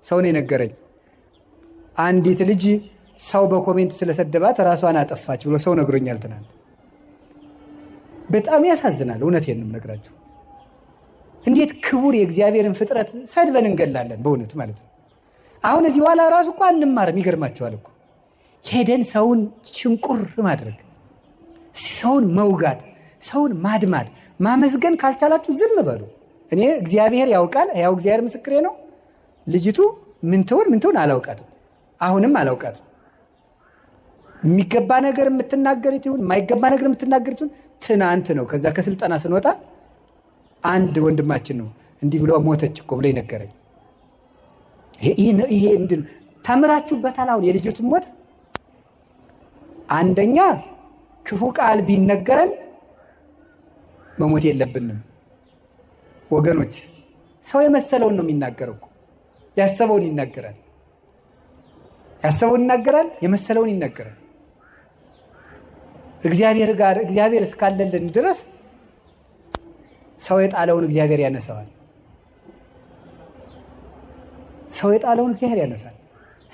ሰው ነው የነገረኝ። አንዲት ልጅ ሰው በኮሜንት ስለሰደባት ራሷን አጠፋች ብሎ ሰው ነግሮኛል ትናንት። በጣም ያሳዝናል። እውነቴን ነው የምነግራችሁ። እንዴት ክቡር የእግዚአብሔርን ፍጥረት ሰድበን እንገላለን በእውነት ማለት ነው። አሁን እዚህ ኋላ ራሱ እኮ አንማርም። ይገርማችኋል እኮ ሄደን ሰውን ሽንቁር ማድረግ፣ ሰውን መውጋት፣ ሰውን ማድማድ፣ ማመዝገን ካልቻላችሁ ዝም በሉ። እኔ እግዚአብሔር ያውቃል፣ ያው እግዚአብሔር ምስክሬ ነው። ልጅቱ ምን ትሆን አላውቃትም፣ አሁንም አላውቃትም። የሚገባ ነገር የምትናገሩት ይሁን የማይገባ ነገር የምትናገሩት ይሁን ትናንት ነው ከዛ ከስልጠና ስንወጣ አንድ ወንድማችን ነው እንዲህ ብሎ ሞተች እኮ ብሎ ይነገረኝ። ይሄ ምንድን ተምራችሁበታል? አሁን የልጅቱን ሞት አንደኛ ክፉ ቃል ቢነገረን መሞት የለብንም ወገኖች። ሰው የመሰለውን ነው የሚናገረው እኮ። ያሰበውን ይናገራል፣ የመሰለውን ይናገራል። እግዚአብሔር እስካለልን ድረስ ሰው የጣለውን እግዚአብሔር ያነሳዋል። ሰው የጣለውን እግዚአብሔር ያነሳል።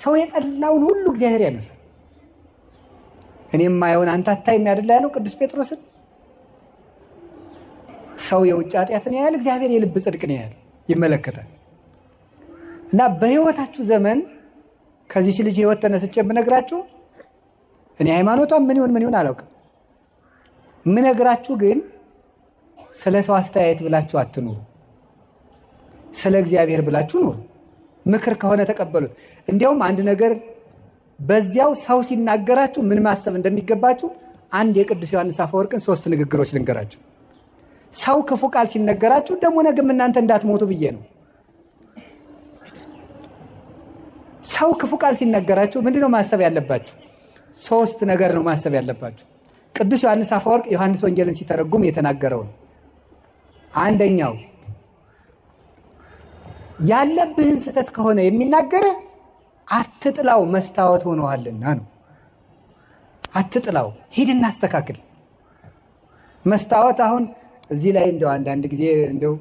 ሰው የጠላውን ሁሉ እግዚአብሔር ያነሳል። እኔም ማየውን አንተ አታይም አይደል ያለው ቅዱስ ጴጥሮስን። ሰው የውጭ ኃጢአትን ያያል፣ እግዚአብሔር የልብ ጽድቅን ያያል፣ ይመለከታል። እና በህይወታችሁ ዘመን ከዚህ ልጅ ህይወት ተነስቼ የምነግራችሁ እኔ ሃይማኖቷን ምን ይሁን አላውቅም። የምነግራችሁ ግን ስለ ሰው አስተያየት ብላችሁ አትኑሩ፣ ስለ እግዚአብሔር ብላችሁ ኑሩ። ምክር ከሆነ ተቀበሉት። እንዲያውም አንድ ነገር በዚያው ሰው ሲናገራችሁ ምን ማሰብ እንደሚገባችሁ አንድ የቅዱስ ዮሐንስ አፈወርቅን 3 ንግግሮች ልንገራችሁ። ሰው ክፉ ቃል ሲነገራችሁ ደግሞ ነገም እናንተ እንዳትሞቱ ብዬ ነው። ሰው ክፉ ቃል ሲነገራችሁ ምንድነው ማሰብ ያለባችሁ? 3 ነገር ነው ማሰብ ያለባችሁ። ቅዱስ ዮሐንስ አፈወርቅ ዮሐንስ ወንጌልን ሲተረጉም የተናገረው ነው። አንደኛው ያለብህን ስህተት ከሆነ የሚናገረ አትጥላው፣ መስታወት ሆነዋልና ነው። አትጥላው፣ ሂድና አስተካክል። መስታወት አሁን እዚህ ላይ እንደው አንዳንድ ጊዜ እንደው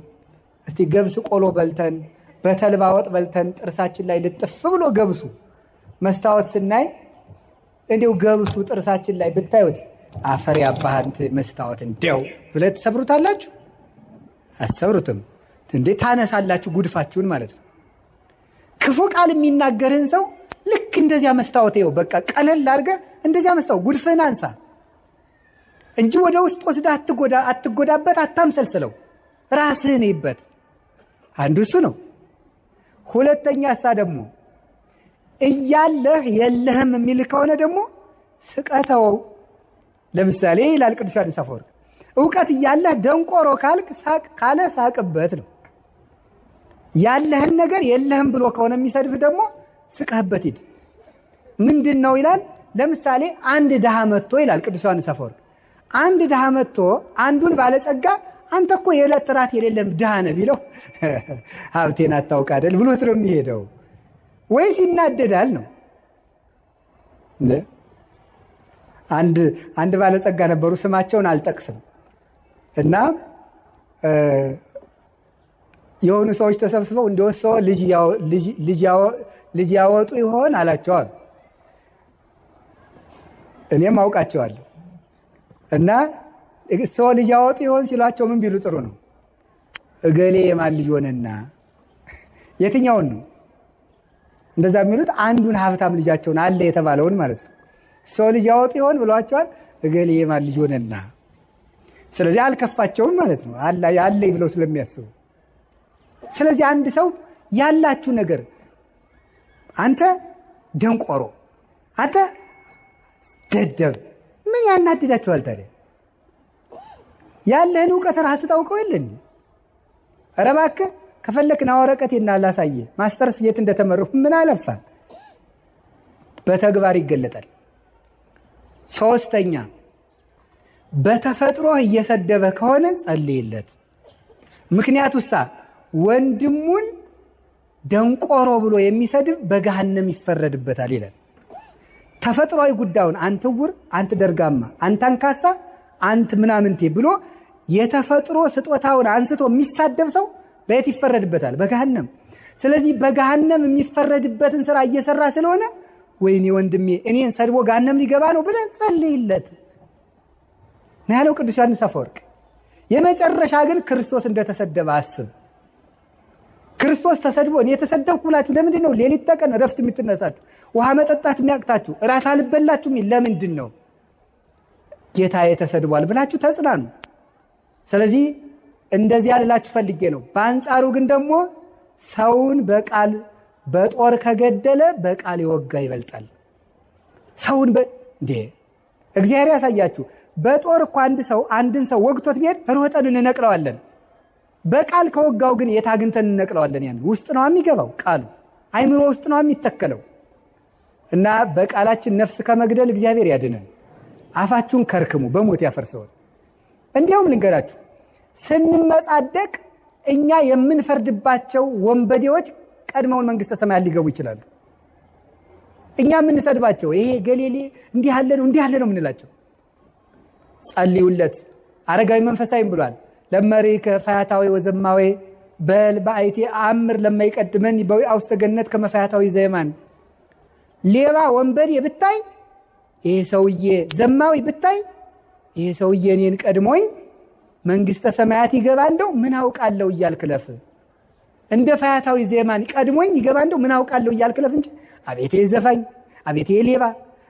እስቲ ገብስ ቆሎ በልተን በተልባ ወጥ በልተን ጥርሳችን ላይ ልጥፍ ብሎ ገብሱ መስታወት ስናይ እንደው ገብሱ ጥርሳችን ላይ ብታዩት አፈር ያባህንት መስታወት እንደው ብለ ተሰብሩታላችሁ? አሰብሩትም እንዴ? ታነሳላችሁ ጉድፋችሁን ማለት ነው። ክፉ ቃል የሚናገርህን ሰው ልክ እንደዚያ መስታወት ይኸው በቃ ቀለል አድርገህ እንደዚያ መስታወት ጉድፍህን አንሳ እንጂ ወደ ውስጥ ወስደህ አትጎዳበት፣ አታምሰልስለው፣ ራስህን ይበት። አንዱ እሱ ነው። ሁለተኛ ደግሞ እያለህ የለህም የሚል ከሆነ ደግሞ ስቀተው። ለምሳሌ ይላል ቅዱስ ዮሐንስ አፈወርቅ እውቀት እያለህ ደንቆሮ ካልክ ካለ ሳቅበት ነው። ያለህን ነገር የለህም ብሎ ከሆነ የሚሰድብህ ደግሞ ስቀህበት ሂድ። ምንድን ነው ይላል? ለምሳሌ አንድ ድሃ መጥቶ ይላል ቅዱስ ዮሐንስ አፈወርቅ አንድ ድሃ መጥቶ አንዱን ባለጸጋ አንተ እኮ የዕለት ራት የሌለም ድሃ ነህ ቢለው ሀብቴን አታውቅ አይደል ብሎት ነው የሚሄደው ወይስ ይናደዳል ነው? አንድ ባለጸጋ ነበሩ፣ ስማቸውን አልጠቅስም። እና የሆኑ ሰዎች ተሰብስበው እንደወሰው ልጅ ያወጡ ይሆን አላቸዋል። እኔም አውቃቸዋለሁ። እና ሰው ልጅ ያወጡ ይሆን ሲሏቸው ምን ቢሉ ጥሩ ነው? እገሌ የማን ልጅ ሆነና። የትኛውን ነው እንደዛ የሚሉት? አንዱን ሀብታም ልጃቸውን አለ የተባለውን ማለት ነው። ሰው ልጅ ያወጡ ይሆን ብሏቸዋል። እገሌ የማን ልጅ ሆነና። ስለዚህ አልከፋቸውም ማለት ነው፣ አለኝ ብለው ስለሚያስቡ። ስለዚህ አንድ ሰው ያላችሁ ነገር አንተ ደንቆሮ፣ አንተ ደደብ ምን ያናድዳችኋል ታዲያ? ያለህን እውቀት ራስህ ታውቀው የለ እንዴ? ኧረ እባክህ ከፈለክና ወረቀቴና ላሳየ ማስተርስ የት እንደተመረኩ ምን አለፋ። በተግባር ይገለጣል። 3ኛ በተፈጥሮ እየሰደበ ከሆነ ጸልይለት። ምክንያቱሳ ወንድሙን ደንቆሮ ብሎ የሚሰድብ በገሃነም ይፈረድበታል ይላል። ተፈጥሯዊ ጉዳዩን አንተ ዕውር፣ አንተ ደርጋማ፣ አንተ አንካሳ፣ አንተ ምናምንቴ ብሎ የተፈጥሮ ስጦታውን አንስቶ የሚሳደብ ሰው በየት ይፈረድበታል? በገሃነም። ስለዚህ በገሃነም የሚፈረድበትን ስራ እየሰራ ስለሆነ ወይኔ ወንድሜ እኔን ሰድቦ ገሃነም ሊገባ ነው ብለህ ጸልይለት ነው ያለው ቅዱስ ዮሐንስ አፈወርቅ። የመጨረሻ ግን ክርስቶስ እንደተሰደበ አስብ። ክርስቶስ ተሰድቦ እኔ የተሰደብኩ ብላችሁ ለምንድን ነው ሌሊት ተቀን ረፍት የምትነሳችሁ? ውሃ መጠጣት የሚያቅታችሁ? እራት አልበላችሁም? ለምንድን ነው? ጌታዬ ተሰድቧል ብላችሁ ተጽናኑ። ስለዚህ እንደዚህ ያልላችሁ ፈልጌ ነው። በአንጻሩ ግን ደግሞ ሰውን በቃል በጦር ከገደለ በቃል የወጋ ይበልጣል። ሰውን እንዴ እግዚአብሔር ያሳያችሁ። በጦር እኮ አንድን ሰው ወግቶት ቢሄድ ሮጠን እንነቅለዋለን። በቃል ከወጋው ግን የት አግኝተን እንነቅለዋለን? ያን ውስጥ ነው የሚገባው፣ ቃሉ አይምሮ ውስጥ ነው የሚተከለው። እና በቃላችን ነፍስ ከመግደል እግዚአብሔር ያድነን። አፋችሁን ከርክሙ በሞት ያፈርሰዋል። እንዲያውም ልንገራችሁ፣ ስንመጻደቅ እኛ የምንፈርድባቸው ወንበዴዎች ቀድመውን መንግስተ ሰማያት ሊገቡ ይችላሉ። እኛ የምንሰድባቸው ይሄ ገሌሌ እንዲህ ያለ ነው የምንላቸው። ጸልዩለት። አረጋዊ መንፈሳዊም ብሏል ለመሪከ ፈያታዊ ወዘማዊ በል በአይቴ አምር ለማይቀድመን በውስተ ገነት ከመፈያታዊ ዘየማን። ሌባ ወንበዴ ብታይ ይሄ ሰውዬ ዘማዊ ብታይ ይሄ ሰውዬ እኔን ቀድሞኝ መንግስተ ሰማያት ይገባ እንደው ምን አውቃለሁ እያልክ ለፍ። እንደ ፈያታዊ ዘየማን ቀድሞኝ ይገባ እንደው ምን አውቃለሁ እያልክ ለፍ እንጂ አቤቴ ዘፋኝ፣ አቤቴ ሌባ፣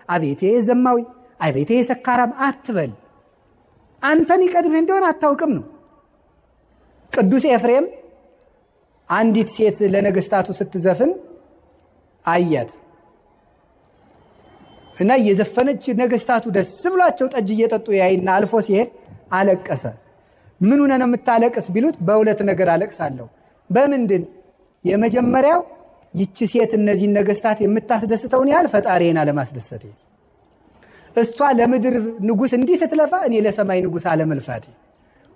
አቤቴ ዘማዊ፣ አቤቴ ሰካራም አትበል። አንተን ይቀድምህ እንደሆነ አታውቅም ነው። ቅዱስ ኤፍሬም አንዲት ሴት ለነገስታቱ ስትዘፍን አያት እና እየዘፈነች ነገስታቱ ደስ ብሏቸው ጠጅ እየጠጡ ያይና አልፎ ሲሄድ አለቀሰ። ምን ሆነ ነው የምታለቅስ ቢሉት በሁለት ነገር አለቅሳለሁ። በምንድን? የመጀመሪያው ይቺ ሴት እነዚህን ነገስታት የምታስደስተውን ያህል ፈጣሪዬን አለማስደሰቴ፣ እሷ ለምድር ንጉስ እንዲህ ስትለፋ እኔ ለሰማይ ንጉስ አለመልፋቴ።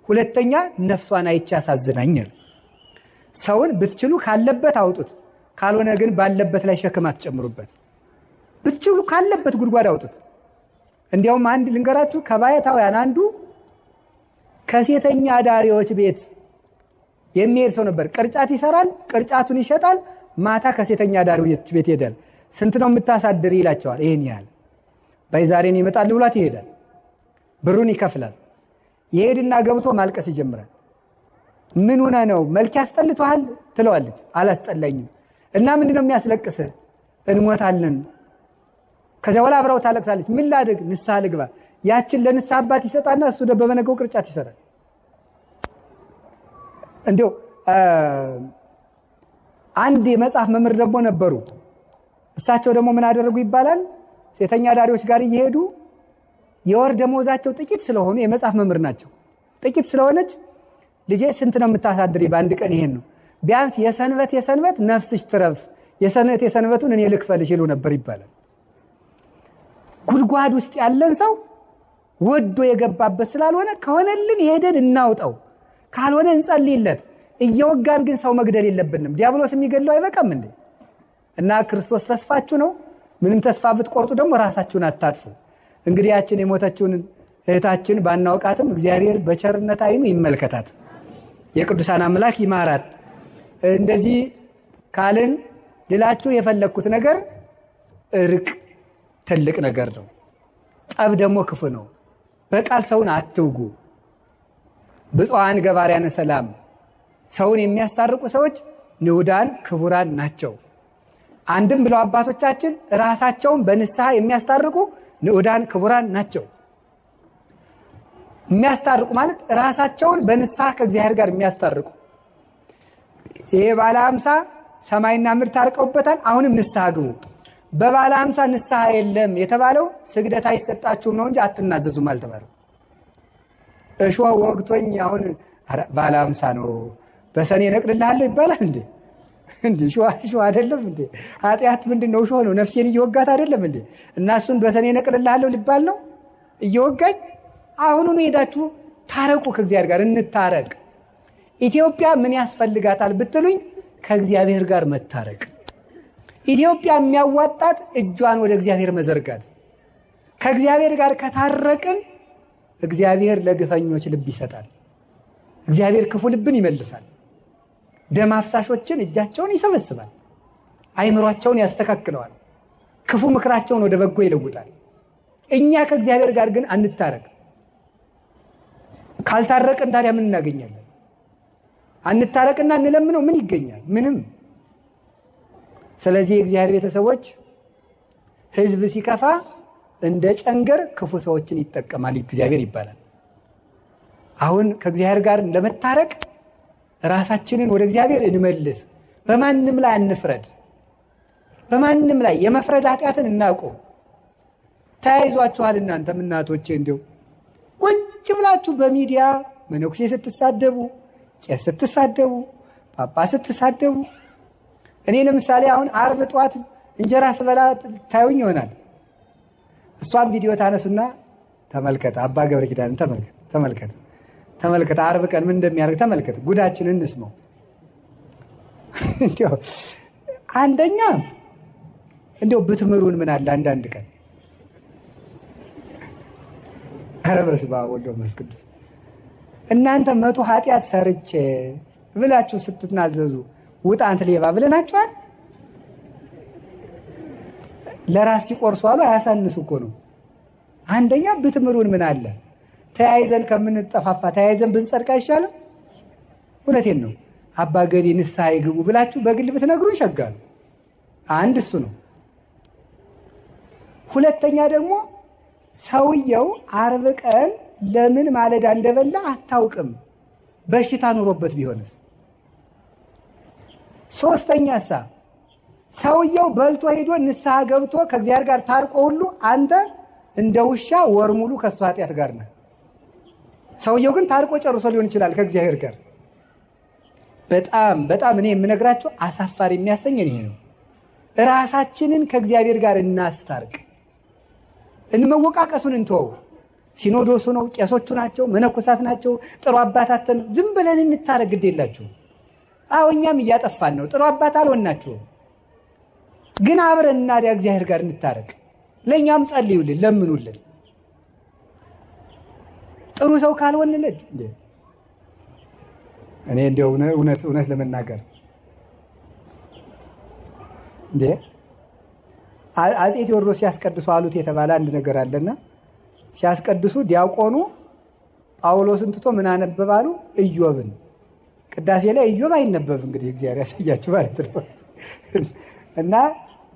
ሁለተኛ ነፍሷን አይቼ ያሳዝናኛል። ሰውን ብትችሉ ካለበት አውጡት፣ ካልሆነ ግን ባለበት ላይ ሸክም አትጨምሩበት። ብትችሉ ካለበት ጉድጓድ አውጡት። እንዲያውም አንድ ልንገራችሁ፣ ከባይታውያን አንዱ ከሴተኛ አዳሪዎች ቤት የሚሄድ ሰው ነበር። ቅርጫት ይሰራል፣ ቅርጫቱን ይሸጣል። ማታ ከሴተኛ አዳሪዎች ቤት ይሄዳል። ስንት ነው የምታሳድር ይላቸዋል። ይሄን ያህል ባይዛሬን ይመጣል ብሏት ይሄዳል። ብሩን ይከፍላል። ይሄድና ገብቶ ማልቀስ ይጀምራል። ምን ሆነ ነው? መልክ ያስጠልቷል ትለዋለች። አላስጠላኝም። እና ምንድነው የሚያስለቅስህ? እንሞታለን። ከዚያ በኋላ አብራው ታለቅሳለች። ምን ላድርግ? ንስሐ ልግባ። ያችን ለንስሐ አባት ይሰጣና እሱ በመነገው ቅርጫት ይሰራል። እንዲሁ አንድ የመጽሐፍ መምህር ደግሞ ነበሩ። እሳቸው ደግሞ ምን አደረጉ ይባላል? ሴተኛ ዳሪዎች ጋር እየሄዱ የወር ደመወዛቸው ጥቂት ስለሆኑ የመጽሐፍ መምህር ናቸው። ጥቂት ስለሆነች ልጄ ስንት ነው የምታሳድሪ? በአንድ ቀን ይሄን ነው። ቢያንስ የሰንበት ነፍስሽ ትረፍ፣ የሰንበቱን እኔ ልክፈልሽ ይሉ ነበር ይባላል። ጉድጓድ ውስጥ ያለን ሰው ወዶ የገባበት ስላልሆነ ከሆነልን ሄደን እናውጣው፣ ካልሆነ እንጸልይለት። እየወጋን ግን ሰው መግደል የለብንም። ዲያብሎስ የሚገድለው አይበቃም እንዴ? እና ክርስቶስ ተስፋችሁ ነው። ምንም ተስፋ ብትቆርጡ ደግሞ ራሳችሁን አታጥፉ። እንግዲህ ያችን የሞተችውን እህታችን ባናውቃትም እግዚአብሔር በቸርነት አይኑ ይመልከታት፣ የቅዱሳን አምላክ ይማራት። እንደዚህ ካልን ሌላችሁ የፈለግኩት ነገር እርቅ ትልቅ ነገር ነው። ጠብ ደግሞ ክፉ ነው። በቃል ሰውን አትውጉ። ብፁዓን ገባርያነ ሰላም፣ ሰውን የሚያስታርቁ ሰዎች ንዑዳን ክቡራን ናቸው። አንድም ብለው አባቶቻችን ራሳቸውን በንስሐ የሚያስታርቁ ንዑዳን ክቡራን ናቸው። የሚያስታርቁ ማለት ራሳቸውን በንስሐ ከእግዚአብሔር ጋር የሚያስታርቁ። ይሄ ባለ 50 ሰማይና ምድር ታርቀውበታል። አሁንም ንስሐ ግቡ። በባለ 50 ንስሐ የለም የተባለው ስግደት አይሰጣችሁም ነው እንጂ አትናዘዙም አልተባለው። እሾህ ወግቶኝ አሁን ባለ 50 ነው በሰኔ ነቅልልሃለሁ ይባላል እንዴ? እንዴ እሾህ አይደለም እንዴ? ኃጢአት ምንድነው? እሾህ ነው። ነፍሴን እየወጋት አይደለም እንዴ? እና እሱን በሰኔ ነቅልልሃለሁ ሊባል ነው እየወጋኝ? አሁኑኑ ሄዳችሁ ታረቁ፣ ከእግዚአብሔር ጋር እንታረቅ። ኢትዮጵያ ምን ያስፈልጋታል ብትሉኝ፣ ከእግዚአብሔር ጋር መታረቅ። ኢትዮጵያ የሚያዋጣት እጇን ወደ እግዚአብሔር መዘርጋት። ከእግዚአብሔር ጋር ከታረቅን እግዚአብሔር ለግፈኞች ልብ ይሰጣል። እግዚአብሔር ክፉ ልብን ይመልሳል። ደም አፍሳሾችን እጃቸውን ይሰበስባል፣ አይምሯቸውን ያስተካክለዋል፣ ክፉ ምክራቸውን ወደ በጎ ይለውጣል። እኛ ከእግዚአብሔር ጋር ግን አንታረቅ። ካልታረቅን ታዲያ ምን እናገኛለን? አንታረቅና እንለምነው ምን ይገኛል? ምንም። ስለዚህ የእግዚአብሔር ቤተሰቦች ሕዝብ ሲከፋ እንደ ጨንገር ክፉ ሰዎችን ይጠቀማል እግዚአብሔር ይባላል። አሁን ከእግዚአብሔር ጋር ለመታረቅ ራሳችንን ወደ እግዚአብሔር እንመልስ። በማንም ላይ አንፍረድ። በማንም ላይ የመፍረድ ኃጢአትን እናቁም። ተያይዟችኋል። እናንተም እናቶቼ እንዲሁ ቁጭ ብላችሁ በሚዲያ መነኩሴ ስትሳደቡ፣ ቄስ ስትሳደቡ፣ ጳጳስ ስትሳደቡ። እኔ ለምሳሌ አሁን ዓርብ ጠዋት እንጀራ ስበላ ታዩኝ ይሆናል። እሷም ቪዲዮ ታነሱና ተመልከት፣ አባ ገብረ ኪዳን ተመልከት፣ ዓርብ ቀን ምን እንደሚያደርግ ተመልከት፣ ጉዳችንን እንስማው። እንዲያው አንደኛ እንዲያው ብትምሩን ምን አለ አንዳንድ ቀን። ኧረ በስመ አብ ወወልድ ወመንፈስ ቅዱስ። እናንተ 100 ኃጢአት ሰርቼ ብላችሁ ስትናዘዙ ውጣ አንተ ሌባ ብለናችኋል? ለራስ ሲቆርሱ አሉ አያሳንሱ እኮ ነው። አንደኛ ብትምሩን ምን አለ? ተያይዘን ከምንጠፋፋ ተያይዘን ብንጸድቅ አይሻልም? እውነቴን ነው። አባ ገሌ ንስሐ ይግቡ ብላችሁ በግል ብትነግሩን ይሸጋሉ። አንድ እሱ ነው። ሁለተኛ ደግሞ ሰውየው ዓርብ ቀን ለምን ማለዳ እንደበላ አታውቅም፣ በሽታ ኑሮበት ቢሆንስ? ሶስተኛ ሰውየው በልቶ ሄዶ ንስሐ ገብቶ ከእግዚአብሔር ጋር ታርቆ ሁሉ አንተ እንደ ውሻ ወር ሙሉ ከእሱ ኃጢአት ጋር ነህ። ሰውየው ግን ታርቆ ጨርሶ ሊሆን ይችላል ከእግዚአብሔር ጋር። በጣም በጣም እኔ የምነግራቸው አሳፋሪ የሚያሰኝ ይሄ ነው። ራሳችንን ከእግዚአብሔር ጋር እናስታርቅ። እንመወቃቀሱን እንተወው። ሲኖዶሱ ነው፣ ቄሶቹ ናቸው፣ መነኮሳት ናቸው፣ ጥሩ አባታትን ዝም ብለን እንታረቅ። ግድ የላችሁ። አዎ እኛም እያጠፋን ነው። ጥሩ አባት አልሆናችሁም፣ ግን አብረን እናዲያ እግዚአብሔር ጋር እንታረቅ። ለእኛም ጸልዩልን፣ ለምኑልን። ጥሩ ሰው ካልሆንልን እኔ እንደው እውነት ለመናገር እንዴ አፄ ቴዎድሮስ ሲያስቀድሱ አሉት የተባለ አንድ ነገር አለና ሲያስቀድሱ ዲያቆኑ ጳውሎስን ትቶ ምን አነበባሉ? ኢዮብን። ቅዳሴ ላይ ኢዮብ አይነበብ እንግዲህ እግዚአብሔር ያሳያችሁ ማለት ነው። እና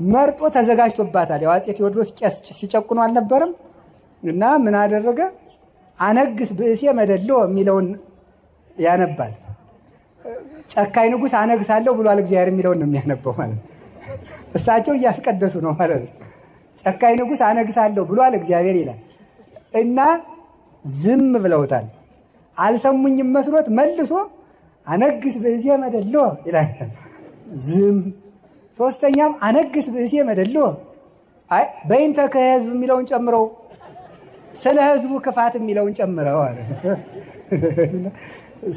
መርጦ ተዘጋጅቶባታል። ያው አፄ ቴዎድሮስ ቄስ ሲጨቁኑ አልነበረም? እና ምን አደረገ? አነግስ ብእሴ መደልዎ የሚለውን ያነባል። ጨካኝ ንጉሥ አነግሳለሁ ብሏል እግዚአብሔር የሚለውን ነው የሚያነበው ማለት ነው። እሳቸው እያስቀደሱ ነው ማለት ነው። ጨካኝ ንጉሥ አነግሳለሁ ብሏል እግዚአብሔር ይላል። እና ዝም ብለውታል። አልሰሙኝም መስሎት መልሶ አነግስ ብእሴ መደልዎ ይላል። ዝም። ሶስተኛም አነግስ ብእሴ መደልዎ አይ በይንተ ከህዝብ የሚለውን ጨምረው ስለ ህዝቡ ክፋት የሚለውን ጨምረው አለ።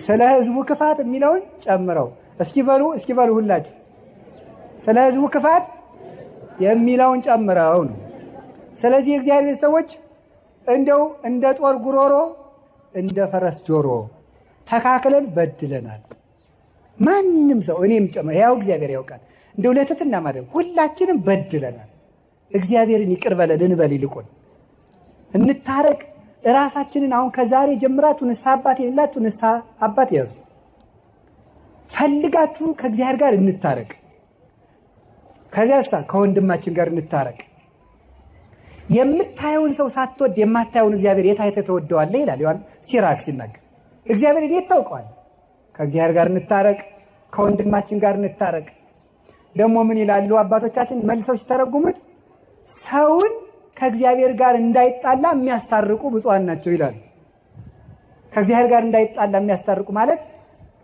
ስለ ህዝቡ ክፋት የሚለውን ጨምረው እስኪ በሉ ሁላችሁ ስለ ህዝቡ ክፋት የሚለውን ጨምረው ነው። ስለዚህ የእግዚአብሔር ሰዎች እንደው እንደ ጦር ጉሮሮ እንደ ፈረስ ጆሮ ተካክለን በድለናል። ማንም ሰው እኔም ጨምሮ ያው እግዚአብሔር ያውቃል። እንደው ለትትና ማለት ሁላችንም በድለናል። እግዚአብሔርን ይቅር በለን እንበል። ይልቁን እንታረቅ። ራሳችንን አሁን ከዛሬ ጀምራችሁ ንስሐ አባት የሌላችሁ ንስሐ አባት ያዙ። ፈልጋችሁ ከእግዚአብሔር ጋር እንታረቅ። ከዚያሳ ከወንድማችን ጋር እንታረቅ። የምታየውን ሰው ሳትወድ የማታየውን እግዚአብሔር የት አይተህ ተወደዋለህ ይላል ዮሐንስ ሲራክ ሲናገር። እግዚአብሔር እንዴት ታውቀዋለህ? ከእግዚአብሔር ጋር እንታረቅ፣ ከወንድማችን ጋር እንታረቅ። ደግሞ ምን ይላሉ አባቶቻችን መልሰው ሲተረጉሙት? ሰውን ከእግዚአብሔር ጋር እንዳይጣላ የሚያስታርቁ ብፁዓን ናቸው ይላሉ። ከእግዚአብሔር ጋር እንዳይጣላ የሚያስታርቁ ማለት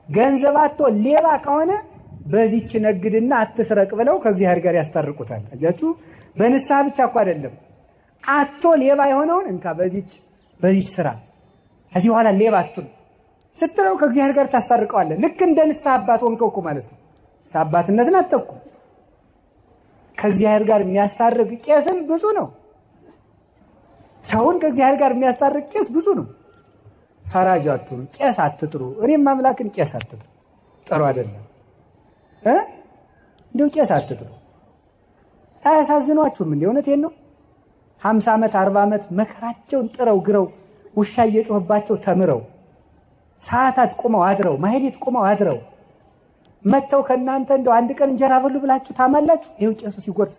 ገንዘብ አጥቶ ሌባ ከሆነ በዚች ነግድና አትስረቅ ብለው ከእግዚአብሔር ጋር ያስታርቁታል። አያችሁ፣ በንስሐ ብቻ እኮ አይደለም። አጥቶ ሌባ የሆነውን እንካ በዚች ስራ ከዚህ በኋላ ሌባ አትሁን ስትለው ከእግዚአብሔር ጋር ታስታርቀዋለህ። ልክ እንደ ንስሐ አባት ሆንከው እኮ ማለት ነው። ንስሐ አባትነትን አጠቁ። ከእግዚአብሔር ጋር የሚያስታርቅ ቄስም ብዙ ነው። ሰውን ከእግዚአብሔር ጋር የሚያስታርቅ ቄስ ብዙ ነው። ፈራጅ አትሁኑ፣ ቄስ አትጥሩ። እኔም አምላክን ቄስ አትጥሩ፣ ጥሩ አይደለም። እንደው ቄስ አትጥሉ። አያሳዝኗችሁም? እንደ እውነቴን ነው። 50 ዓመት 40 ዓመት መከራቸውን ጥረው ግረው ውሻ እየጮህባቸው ተምረው ሰዓታት ቆመው አድረው ማህሌት ቆመው አድረው መተው ከእናንተ እንደው አንድ ቀን እንጀራ በሉ ብላችሁ ታማላችሁ? ይኸው ቄሱ ሲጎርስ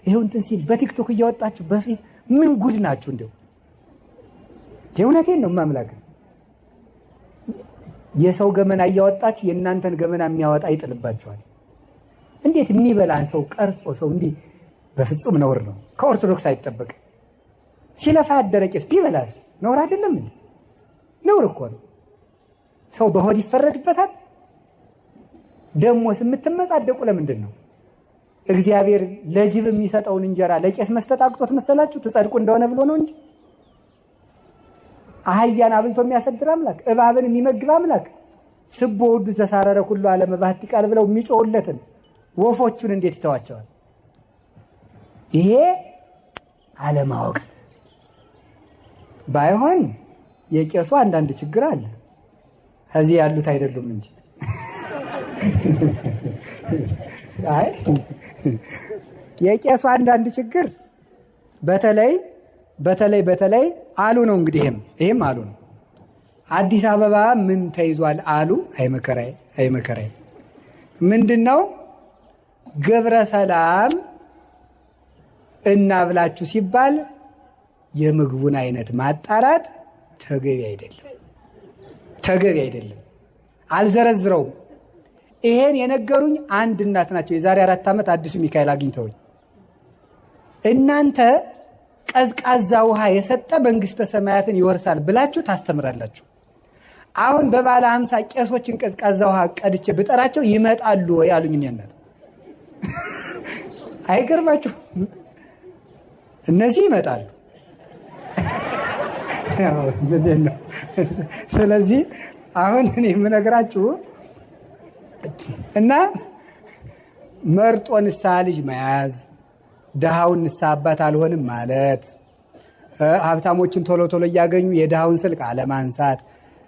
ይኸው እንትን ሲል በቲክቶክ እያወጣችሁ በፊት ምን ጉድ ናችሁ? እንደው እውነቴን ነው ማምላክ። የሰው ገመና እያወጣችሁ የእናንተን ገመና የሚያወጣ ይጥልባችኋል። እንዴት የሚበላን ሰው ቀርጾ ሰው እንዲህ በፍጹም ነውር ነው። ከኦርቶዶክስ አይጠበቅም። ሲለፋ ያደረ ቄስ ቢበላስ ነውር አይደለም? ነውር እኮ ነው። ሰው በሆድ ይፈረድበታል። ደሞስ የምትመጻደቁ ለምንድን ነው? እግዚአብሔር ለጅብ የሚሰጠውን እንጀራ ለቄስ መስጠት አቅቶት መሰላችሁ? ትጸድቁ እንደሆነ ብሎ ነው እንጂ። አህያን አብልቶ የሚያሰድር አምላክ፣ እባብን የሚመግብ አምላክ፣ ስቦ ውዱ ዘሳረረ ኩሉ ዓለም ባህቲ ቃል ብለው የሚጮሁለትን ወፎቹን እንዴት ይተዋቸዋል? ይሄ አለማወቅ ባይሆን የቄሱ አንዳንድ ችግር አለ፣ ከዚህ ያሉት አይደሉም እንጂ። አይ የቄሱ አንዳንድ ችግር በተለይ አሉ ነው እንግዲህ። ይሄም አሉ ነው። አዲስ አበባ ምን ተይዟል አሉ። አይመከራይ ምንድነው? ገብረ ሰላም እናብላችሁ ሲባል የምግቡን አይነት ማጣራት ተገቢ አይደለም። አልዘረዝረውም። ይሄን የነገሩኝ አንድ እናት ናቸው። የዛሬ 4 ዓመት አዲሱ ሚካኤል አግኝተውኝ እናንተ ቀዝቃዛ ውሃ የሰጠ መንግስተ ሰማያትን ይወርሳል ብላችሁ ታስተምራላችሁ። አሁን በባለ 50 ቄሶችን ቀዝቃዛ ውሃ ቀድቼ ብጠራቸው ይመጣሉ ወይ አሉኝ። እናት አይገርማችሁ? እነዚህ ይመጣሉ። ስለዚህ አሁን እኔ የምነግራችሁ እና መርጦ ንስሐ ልጅ መያዝ፣ ድሃውን ንስሐ አባት አልሆንም ማለት፣ ሀብታሞችን ቶሎ ቶሎ እያገኙ የድሃውን ስልክ አለማንሳት።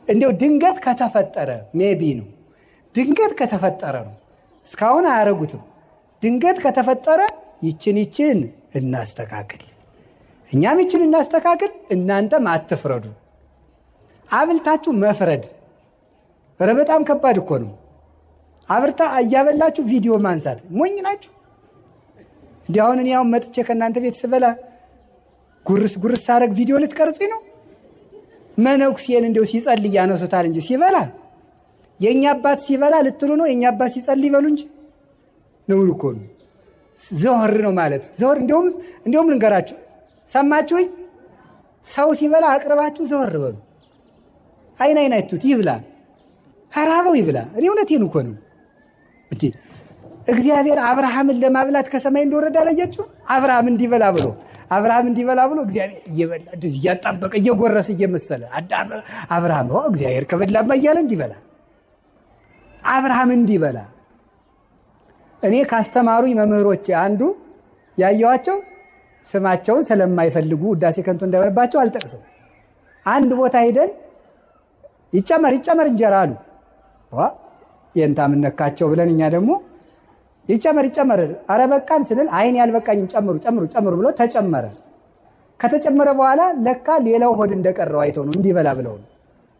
እንዲያው ድንገት ከተፈጠረ ሜቢ ነው። ድንገት ከተፈጠረ ነው። እስካሁን አያረጉትም። ድንገት ከተፈጠረ ይችን እናስተካክል፣ እኛም ይችን እናስተካክል፣ እናንተም አትፍረዱ። አብልታችሁ መፍረድ ኧረ በጣም ከባድ እኮ ነው። አብርታ እያበላችሁ ቪዲዮ ማንሳት ሞኝ ናችሁ። እንዲህ አሁን እኔ መጥቼ ከእናንተ ቤት ስበላ ጉርስ ሳረግ ቪዲዮ ልትቀርጹኝ ነው? መነኩሴን እንደው ሲጸልይ ያነሱታል እንጂ ሲበላ የእኛ አባት ሲበላ ልትሉ ነው? የእኛ አባት ሲጸልይ ይበሉ እንጂ ነውር እኮ ነው። ዘወር ነው ማለት ዘወር። እንዲሁም ልንገራችሁ፣ ሰማችሁኝ? ሰው ሲበላ አቅርባችሁ ዘወር በሉ። አይን አይቱት ይብላ፣ ሀራበው ይብላ። እኔ እውነቴን እኮ ነው። እግዚአብሔር አብርሃምን ለማብላት ከሰማይ እንደወረደ አላያችሁ? አብርሃም እንዲበላ ብሎ እግዚአብሔር እየበላ እያጣበቀ እየጎረሰ እየመሰለ አብርሃም እግዚአብሔር ከበላማ እያለ እንዲበላ አብርሃም እንዲበላ። እኔ ካስተማሩኝ መምህሮች አንዱ ያየዋቸው ስማቸውን ስለማይፈልጉ ውዳሴ ከንቱ እንዳይሆንባቸው አልጠቅስም። አንድ ቦታ ሄደን ይጨመር እንጀራ አሉ። የንታ ምነካቸው ብለን እኛ ደግሞ ይጨመር አረ በቃን ስንል አይን ያልበቃኝም ጨምሩ ብሎ ተጨመረ። ከተጨመረ በኋላ ለካ ሌላው ሆድ እንደቀረው አይተው ነው እንዲበላ ብለው ነው።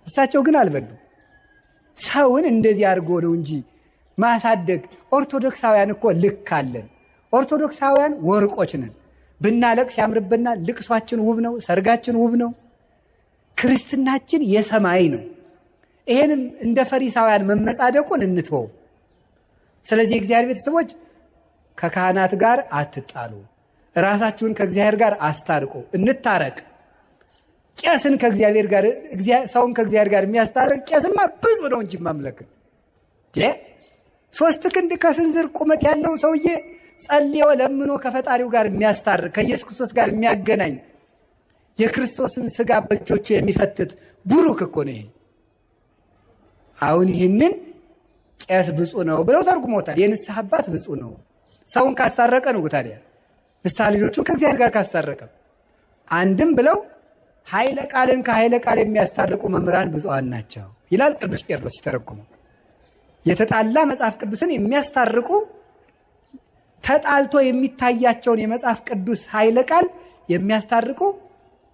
እሳቸው ግን አልበሉ። ሰውን እንደዚህ አድርጎ ነው እንጂ ማሳደግ። ኦርቶዶክሳውያን እኮ ልክ አለን። ኦርቶዶክሳውያን ወርቆች ነን። ብናለቅስ ያምርብናል። ልቅሷችን ውብ ነው። ሰርጋችን ውብ ነው። ክርስትናችን የሰማይ ነው። ይሄንም እንደ ፈሪሳውያን መመጻደቁን እንትወው። ስለዚህ የእግዚአብሔር ቤተሰቦች ከካህናት ጋር አትጣሉ፣ ራሳችሁን ከእግዚአብሔር ጋር አስታርቁ። እንታረቅ። ቄስን ከእግዚአብሔር ጋር ሰውን ከእግዚአብሔር ጋር የሚያስታርቅ ቄስማ ብዙ ነው እንጂ ማምለክን 3 ክንድ ከስንዝር ቁመት ያለው ሰውዬ ጸልዮ ለምኖ ከፈጣሪው ጋር የሚያስታርቅ ከኢየሱስ ክርስቶስ ጋር የሚያገናኝ የክርስቶስን ስጋ በእጆቹ የሚፈትት ቡሩክ እኮ ነው ይሄ። አሁን ይህንን ቄስ ብፁዕ ነው ብለው ተርጉሞታል። የንስሐ አባት ብፁዕ ነው። ሰውን ካስታረቀ ነው። ታዲያ ንስሐ ልጆቹን ከእግዚአብሔር ጋር ካስታረቀ አንድም ብለው ኃይለ ቃልን ከኃይለ ቃል የሚያስታርቁ መምህራን ብፁዓን ናቸው ይላል ቅዱስ ቄርሎስ ሲተረጉመው። የተጣላ መጽሐፍ ቅዱስን የሚያስታርቁ ተጣልቶ የሚታያቸውን የመጽሐፍ ቅዱስ ኃይለ ቃል የሚያስታርቁ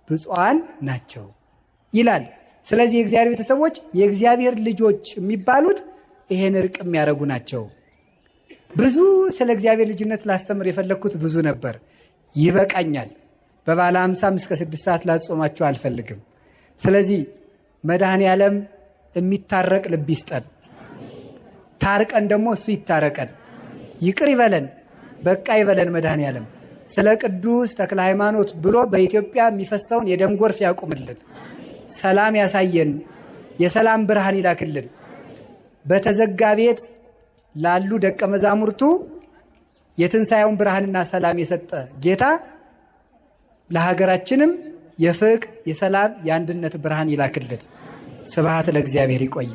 ብፁዓን ናቸው ይላል። ስለዚህ የእግዚአብሔር ቤተሰቦች የእግዚአብሔር ልጆች የሚባሉት ይሄን እርቅ የሚያደርጉ ናቸው። ብዙ ስለ እግዚአብሔር ልጅነት ላስተምር የፈለግኩት ብዙ ነበር፣ ይበቃኛል። በባለ 50 እስከ 6 ሰዓት ላጾማችሁ አልፈልግም። ስለዚህ መድኃኔ ዓለም የሚታረቅ ልብ ይስጠን፣ ታርቀን ደግሞ እሱ ይታረቀን፣ ይቅር ይበለን፣ በቃ ይበለን። መድኃኔ ዓለም ስለ ቅዱስ ተክለ ሃይማኖት ብሎ በኢትዮጵያ የሚፈሰውን የደም ጎርፍ ያቁምልን፣ ሰላም ያሳየን፣ የሰላም ብርሃን ይላክልን። በተዘጋ ቤት ላሉ ደቀ መዛሙርቱ የትንሣኤውን ብርሃንና ሰላም የሰጠ ጌታ ለሀገራችንም የፍቅር፣ የሰላም፣ የአንድነት ብርሃን ይላክልን። ስብሐት ለእግዚአብሔር። ይቆየ